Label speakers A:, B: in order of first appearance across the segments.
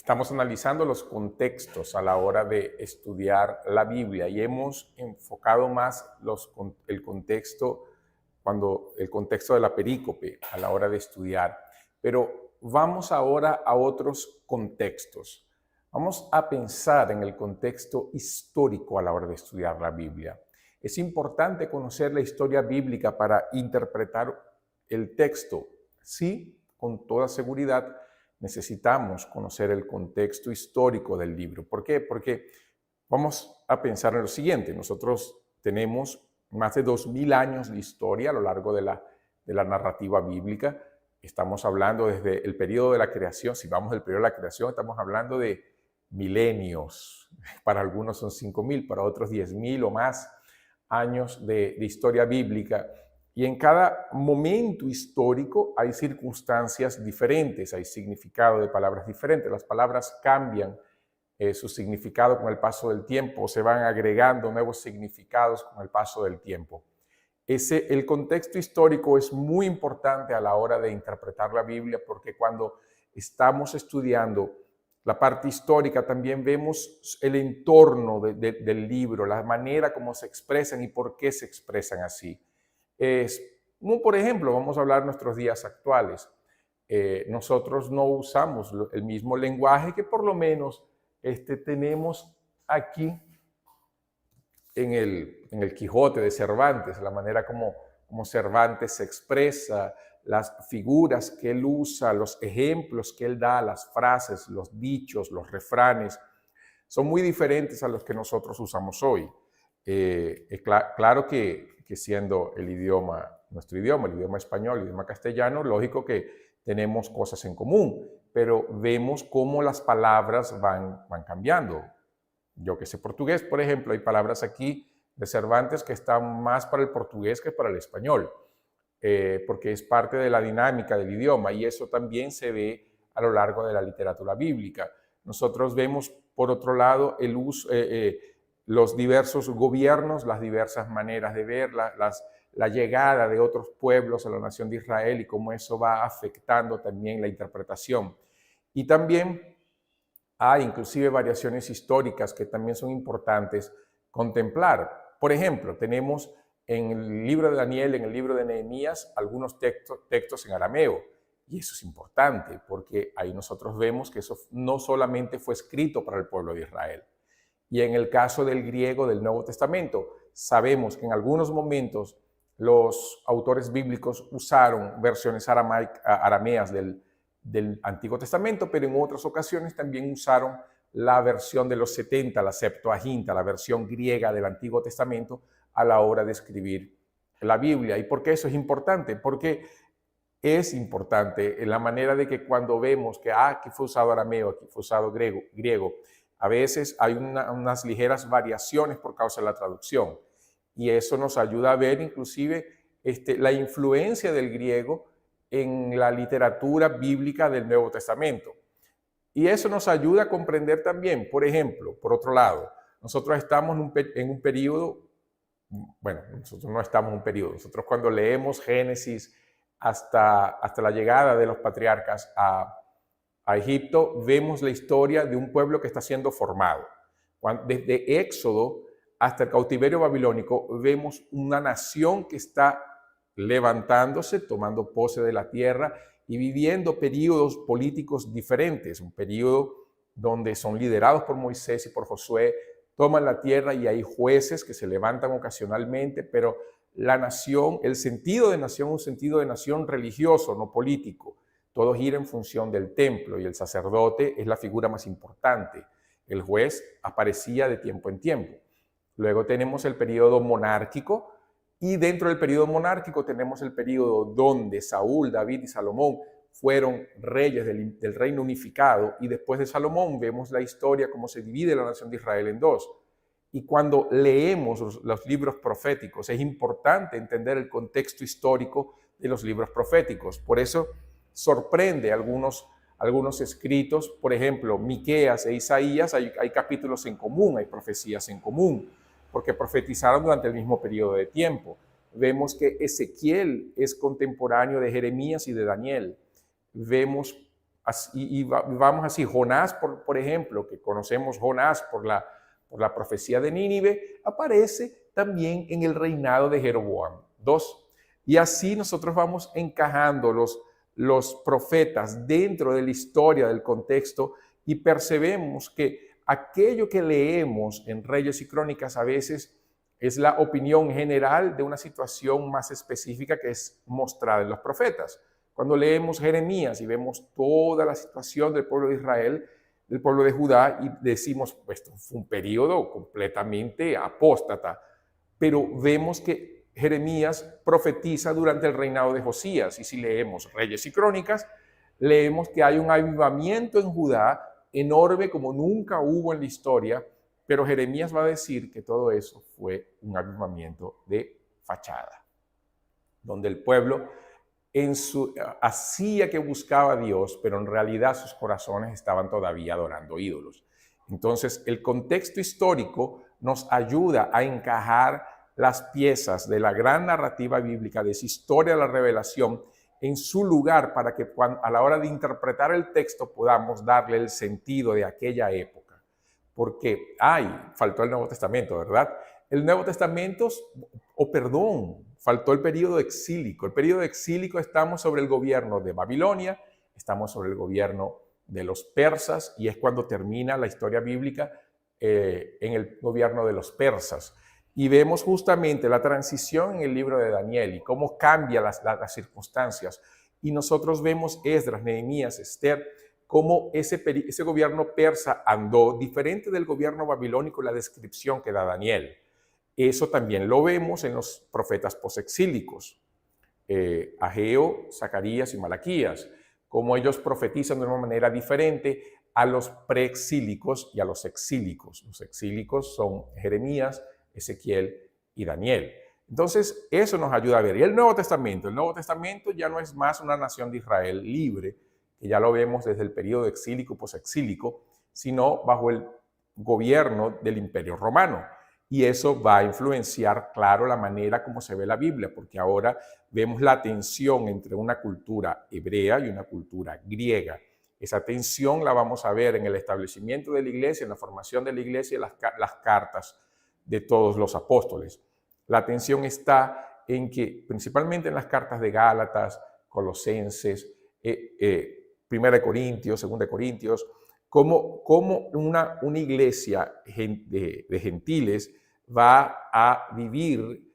A: Estamos analizando los contextos a la hora de estudiar la Biblia y hemos enfocado más el contexto el contexto de la perícope a la hora de estudiar. Pero vamos ahora a otros contextos. Vamos a pensar en el contexto histórico a la hora de estudiar la Biblia. Es importante conocer la historia bíblica para interpretar el texto. Sí, con toda seguridad necesitamos conocer el contexto histórico del libro. ¿Por qué? Porque vamos a pensar en lo siguiente. Nosotros tenemos más de 2000 años de historia a lo largo de la narrativa bíblica. Estamos hablando desde el periodo de la creación. Si vamos del periodo de la creación, estamos hablando de milenios. Para algunos son 5000, para otros 10.000 o más años de historia bíblica. Y en cada momento histórico hay circunstancias diferentes, hay significado de palabras diferentes. Las palabras cambian su significado con el paso del tiempo, se van agregando nuevos significados con el paso del tiempo. El contexto histórico es muy importante a la hora de interpretar la Biblia, porque cuando estamos estudiando la parte histórica también vemos el entorno del libro, la manera como se expresan y por qué se expresan así. Por ejemplo, vamos a hablar de nuestros días actuales. Nosotros no usamos el mismo lenguaje que por lo menos tenemos aquí en el Quijote de Cervantes, la manera como Cervantes se expresa, las figuras que él usa, los ejemplos que él da, las frases, los dichos, los refranes, son muy diferentes a los que nosotros usamos hoy. Claro que siendo nuestro idioma, el idioma español, el idioma castellano, lógico que tenemos cosas en común, pero vemos cómo las palabras van cambiando. Yo que sé portugués, por ejemplo, hay palabras aquí de Cervantes que están más para el portugués que para el español, porque es parte de la dinámica del idioma y eso también se ve a lo largo de la literatura bíblica. Nosotros vemos, por otro lado, el uso, los diversos gobiernos, las diversas maneras de ver, la llegada de otros pueblos a la nación de Israel y cómo eso va afectando también la interpretación. Y también hay inclusive variaciones históricas que también son importantes contemplar. Por ejemplo, tenemos en el libro de Daniel, en el libro de Nehemías, algunos textos en arameo. Y eso es importante porque ahí nosotros vemos que eso no solamente fue escrito para el pueblo de Israel. Y en el caso del griego del Nuevo Testamento, sabemos que en algunos momentos los autores bíblicos usaron versiones arameas del Antiguo Testamento, pero en otras ocasiones también usaron la versión de los 70, la Septuaginta, la versión griega del Antiguo Testamento a la hora de escribir la Biblia. ¿Y por qué eso es importante? Porque es importante en la manera de que cuando vemos que aquí fue usado arameo, aquí fue usado griego, a veces hay unas ligeras variaciones por causa de la traducción y eso nos ayuda a ver inclusive la influencia del griego en la literatura bíblica del Nuevo Testamento. Y eso nos ayuda a comprender también, por ejemplo, por otro lado, nosotros estamos en un periodo, bueno, nosotros no estamos en un periodo, nosotros cuando leemos Génesis hasta la llegada de los patriarcas a Egipto, vemos la historia de un pueblo que está siendo formado. Desde Éxodo hasta el cautiverio babilónico, vemos una nación que está levantándose, tomando pose de la tierra y viviendo periodos políticos diferentes. Un periodo donde son liderados por Moisés y por Josué, toman la tierra y hay jueces que se levantan ocasionalmente, pero la nación, el sentido de nación, un sentido de nación religioso, no político. Todo gira en función del templo y el sacerdote es la figura más importante. El juez aparecía de tiempo en tiempo. Luego tenemos el periodo monárquico y dentro del periodo monárquico tenemos el periodo donde Saúl, David y Salomón fueron reyes del reino unificado y después de Salomón vemos la historia cómo se divide la nación de Israel en dos. Y cuando leemos los libros proféticos es importante entender el contexto histórico de los libros proféticos. Por eso sorprende algunos escritos, por ejemplo, Miqueas e Isaías, hay capítulos en común, hay profecías en común, porque profetizaron durante el mismo periodo de tiempo. Vemos que Ezequiel es contemporáneo de Jeremías y de Daniel. Vemos vamos así, Jonás, por ejemplo, que conocemos Jonás por la profecía de Nínive, aparece también en el reinado de Jeroboam II. Y así nosotros vamos encajando los profetas dentro de la historia, del contexto, y percebemos que aquello que leemos en Reyes y Crónicas a veces es la opinión general de una situación más específica que es mostrada en los profetas. Cuando leemos Jeremías y vemos toda la situación del pueblo de Israel, del pueblo de Judá, y decimos, pues esto fue un periodo completamente apóstata, pero vemos que Jeremías profetiza durante el reinado de Josías, y si leemos Reyes y Crónicas, leemos que hay un avivamiento en Judá enorme como nunca hubo en la historia, pero Jeremías va a decir que todo eso fue un avivamiento de fachada, donde el pueblo hacía que buscaba a Dios, pero en realidad sus corazones estaban todavía adorando ídolos. Entonces, el contexto histórico nos ayuda a encajar las piezas de la gran narrativa bíblica, de esa historia de la revelación, en su lugar para que a la hora de interpretar el texto podamos darle el sentido de aquella época. Porque, faltó el Nuevo Testamento, ¿verdad? El Nuevo Testamento, faltó el periodo exílico. El periodo exílico, estamos sobre el gobierno de Babilonia, estamos sobre el gobierno de los persas, y es cuando termina la historia bíblica en el gobierno de los persas. Y vemos justamente la transición en el libro de Daniel y cómo cambian las circunstancias. Y nosotros vemos Esdras, Nehemías, Esther, cómo ese gobierno persa andó diferente del gobierno babilónico en la descripción que da Daniel. Eso también lo vemos en los profetas posexílicos, Ageo, Zacarías y Malaquías, cómo ellos profetizan de una manera diferente a los preexílicos y a los exílicos. Los exílicos son Jeremías, Ezequiel y Daniel. Entonces, eso nos ayuda a ver. Y el Nuevo Testamento ya no es más una nación de Israel libre, que ya lo vemos desde el periodo exílico y posexílico, sino bajo el gobierno del Imperio Romano. Y eso va a influenciar, claro, la manera como se ve la Biblia, porque ahora vemos la tensión entre una cultura hebrea y una cultura griega. Esa tensión la vamos a ver en el establecimiento de la iglesia, en la formación de la iglesia y las cartas de todos los apóstoles. La tensión está en que, principalmente en las cartas de Gálatas, Colosenses, 1 de Corintios, 2 de Corintios, como una iglesia de gentiles va a vivir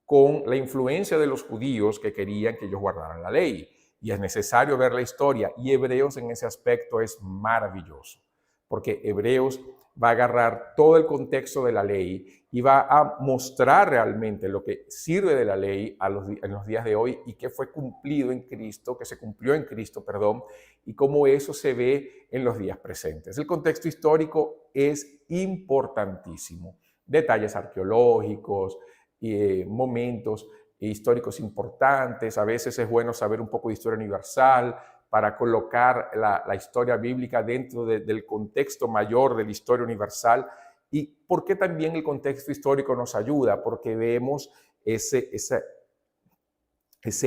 A: con la influencia de los judíos que querían que ellos guardaran la ley. Y es necesario ver la historia, y Hebreos en ese aspecto es maravilloso, porque Hebreos va a agarrar todo el contexto de la ley y va a mostrar realmente lo que sirve de la ley en los días de hoy y que fue cumplido en Cristo, que se cumplió en Cristo, y cómo eso se ve en los días presentes. El contexto histórico es importantísimo. Detalles arqueológicos, momentos históricos importantes. A veces es bueno saber un poco de historia universal para colocar la historia bíblica dentro del contexto mayor de la historia universal. ¿Y por qué también el contexto histórico nos ayuda? Porque vemos ese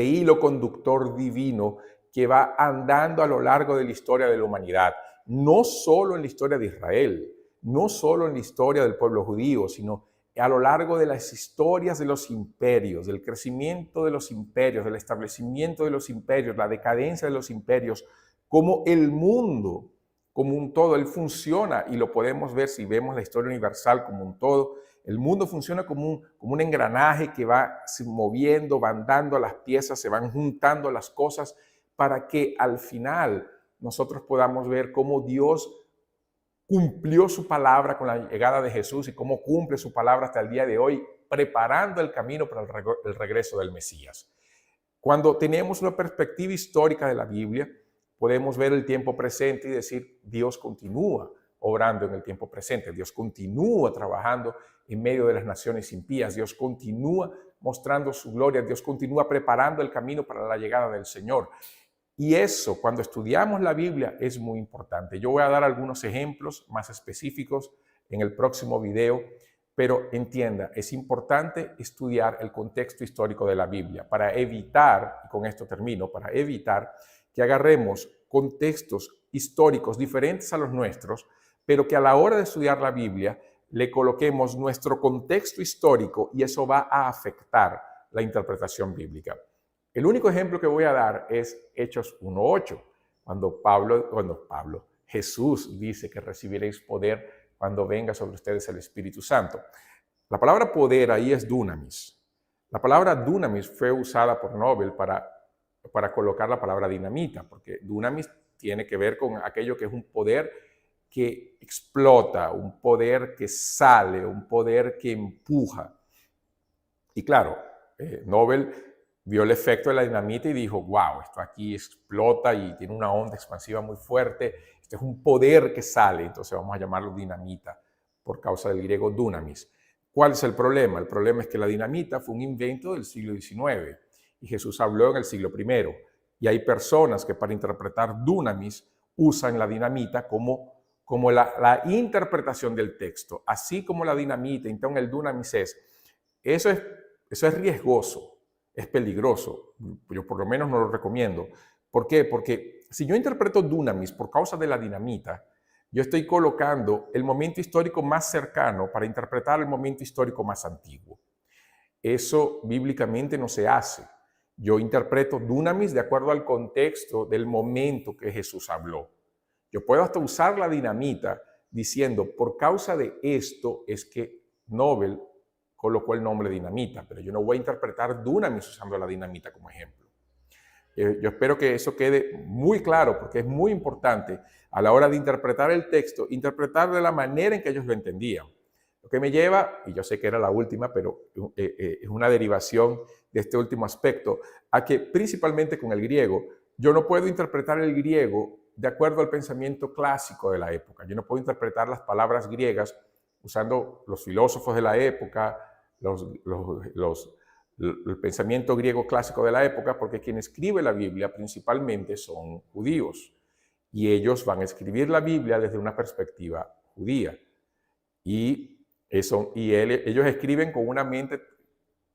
A: hilo conductor divino que va andando a lo largo de la historia de la humanidad, no solo en la historia de Israel, no solo en la historia del pueblo judío, sino a lo largo de las historias de los imperios, del crecimiento de los imperios, del establecimiento de los imperios, la decadencia de los imperios, cómo el mundo como un todo, él funciona, y lo podemos ver si vemos la historia universal como un todo. El mundo funciona como un engranaje que va moviendo, van dando las piezas, se van juntando las cosas para que al final nosotros podamos ver cómo Dios cumplió su palabra con la llegada de Jesús y cómo cumple su palabra hasta el día de hoy, preparando el camino para el regreso del Mesías. Cuando tenemos una perspectiva histórica de la Biblia, podemos ver el tiempo presente y decir, Dios continúa obrando en el tiempo presente, Dios continúa trabajando en medio de las naciones impías, Dios continúa mostrando su gloria, Dios continúa preparando el camino para la llegada del Señor. Y eso, cuando estudiamos la Biblia, es muy importante. Yo voy a dar algunos ejemplos más específicos en el próximo video, pero entienda, es importante estudiar el contexto histórico de la Biblia para evitar, y con esto termino, para evitar que agarremos contextos históricos diferentes a los nuestros, pero que a la hora de estudiar la Biblia le coloquemos nuestro contexto histórico y eso va a afectar la interpretación bíblica. El único ejemplo que voy a dar es Hechos 1:8, cuando Jesús dice que recibiréis poder cuando venga sobre ustedes el Espíritu Santo. La palabra poder ahí es dunamis. La palabra dunamis fue usada por Nobel para colocar la palabra dinamita, porque dunamis tiene que ver con aquello que es un poder que explota, un poder que sale, un poder que empuja. Y claro, Nobel vio el efecto de la dinamita y dijo, wow, esto aquí explota y tiene una onda expansiva muy fuerte, esto es un poder que sale, entonces vamos a llamarlo dinamita por causa del griego dunamis. ¿Cuál es el problema? El problema es que la dinamita fue un invento del siglo XIX y Jesús habló en el siglo I. Y hay personas que para interpretar dunamis usan la dinamita como la interpretación del texto, así como la dinamita, entonces el dunamis eso es riesgoso, es peligroso, yo por lo menos no lo recomiendo. ¿Por qué? Porque si yo interpreto dunamis por causa de la dinamita, yo estoy colocando el momento histórico más cercano para interpretar el momento histórico más antiguo. Eso bíblicamente no se hace. Yo interpreto dunamis de acuerdo al contexto del momento que Jesús habló. Yo puedo hasta usar la dinamita diciendo, por causa de esto es que Nobel colocó el nombre dinamita, pero yo no voy a interpretar dunamis usando la dinamita como ejemplo. Yo espero que eso quede muy claro, porque es muy importante a la hora de interpretar el texto, interpretar de la manera en que ellos lo entendían. Lo que me lleva, y yo sé que era la última, pero es una derivación de este último aspecto, a que principalmente con el griego, yo no puedo interpretar el griego de acuerdo al pensamiento clásico de la época. Yo no puedo interpretar las palabras griegas usando los filósofos de la época, el pensamiento griego clásico de la época, porque quien escribe la Biblia principalmente son judíos y ellos van a escribir la Biblia desde una perspectiva judía ellos escriben con una mente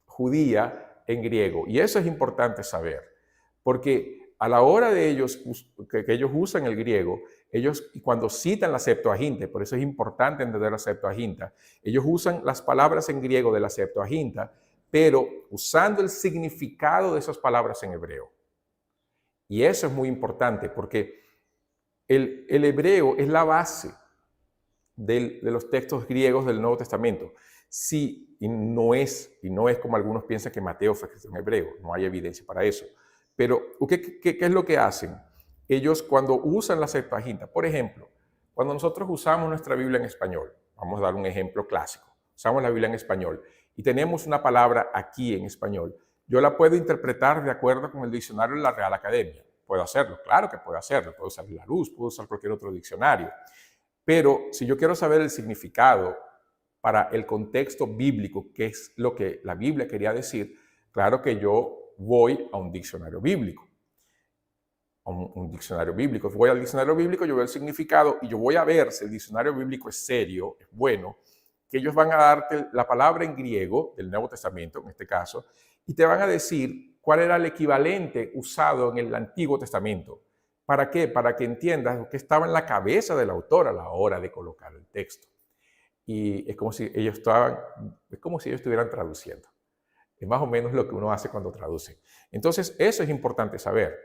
A: judía en griego y eso es importante saber, porque a la hora de ellos que ellos usan el griego, ellos cuando citan la Septuaginta, por eso es importante entender la Septuaginta, ellos usan las palabras en griego de la Septuaginta, pero usando el significado de esas palabras en hebreo. Y eso es muy importante porque el hebreo es la base de los textos griegos del Nuevo Testamento. Sí, y no es como algunos piensan que Mateo fue escrito en hebreo, no hay evidencia para eso. Pero, ¿qué es lo que hacen? Ellos cuando usan la Septuaginta, por ejemplo, cuando nosotros usamos nuestra Biblia en español, vamos a dar un ejemplo clásico, usamos la Biblia en español y tenemos una palabra aquí en español, yo la puedo interpretar de acuerdo con el diccionario de la Real Academia. Puedo hacerlo, claro que puedo hacerlo, puedo usar La Luz, puedo usar cualquier otro diccionario. Pero si yo quiero saber el significado para el contexto bíblico, qué es lo que la Biblia quería decir, claro que yo voy a un diccionario bíblico. Un diccionario bíblico. Voy al diccionario bíblico, yo veo el significado y yo voy a ver si el diccionario bíblico es serio, es bueno, que ellos van a darte la palabra en griego, del Nuevo Testamento en este caso, y te van a decir cuál era el equivalente usado en el Antiguo Testamento. ¿Para qué? Para que entiendas lo que estaba en la cabeza del autor a la hora de colocar el texto. Y es como si ellos estuvieran traduciendo. Es más o menos lo que uno hace cuando traduce. Entonces, eso es importante saber.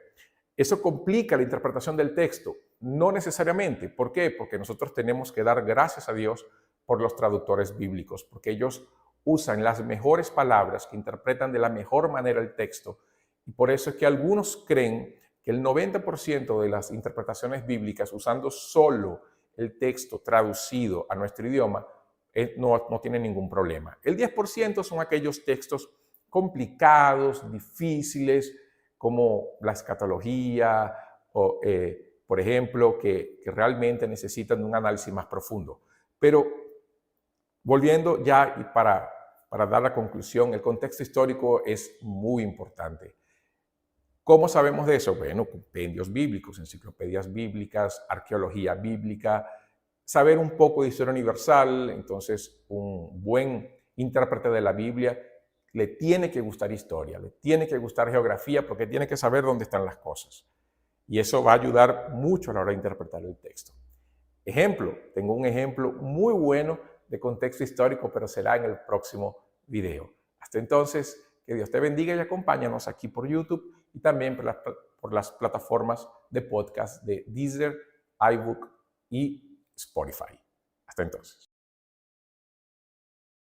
A: Eso complica la interpretación del texto. No necesariamente. ¿Por qué? Porque nosotros tenemos que dar gracias a Dios por los traductores bíblicos, porque ellos usan las mejores palabras que interpretan de la mejor manera el texto. Y por eso es que algunos creen que el 90% de las interpretaciones bíblicas, usando solo el texto traducido a nuestro idioma, no tiene ningún problema. El 10% son aquellos textos complicados, difíciles, como la escatología, o, por ejemplo, que realmente necesitan de un análisis más profundo. Pero volviendo ya y para dar la conclusión, el contexto histórico es muy importante. ¿Cómo sabemos de eso? Bueno, compendios bíblicos, enciclopedias bíblicas, arqueología bíblica, saber un poco de historia universal. Entonces, un buen intérprete de la Biblia le tiene que gustar historia, le tiene que gustar geografía, porque tiene que saber dónde están las cosas. Y eso va a ayudar mucho a la hora de interpretar el texto. Ejemplo, tengo un ejemplo muy bueno de contexto histórico, pero será en el próximo video. Hasta entonces, que Dios te bendiga y acompáñanos aquí por YouTube y también por las plataformas de podcast de Deezer, iBook y Spotify. Hasta entonces.